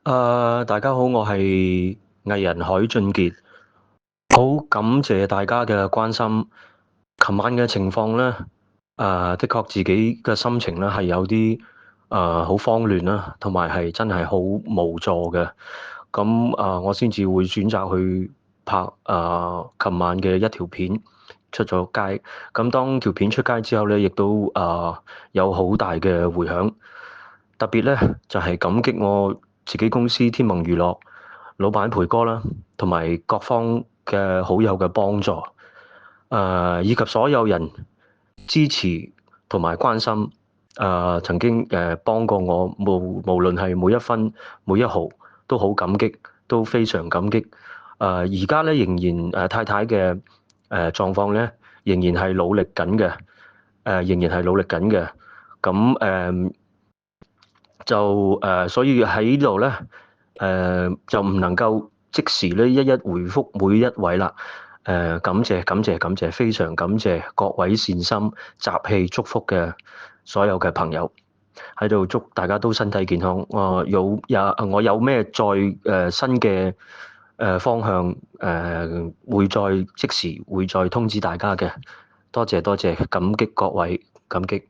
大家好，我係藝人海俊傑，好感謝大家嘅關心。琴晚嘅情況咧，的確自己嘅心情咧係有啲好慌亂啦，同埋係真係好無助嘅。咁我先至會選擇去拍琴晚嘅一條片出咗街。咁當條片出街之後咧，亦都有好大嘅迴響。特別咧就係感激我自己公司天盟娛樂老闆培哥啦，同埋各方嘅好友嘅幫助，以及所有人支持同埋關心，曾經幫過我，無論係每一分每一毫都好感激，都非常感激。而家咧仍然太太嘅狀況咧仍然係努力緊嘅，仍然係努力緊嘅。咁所以喺呢度咧，就唔能夠即時咧一一回覆每一位啦。感謝感謝感謝，非常感謝各位善心集氣祝福嘅所有嘅朋友，喺度祝大家都身體健康。我有咩再新嘅方向會再即時會再通知大家嘅。多謝多謝，感激各位，感激。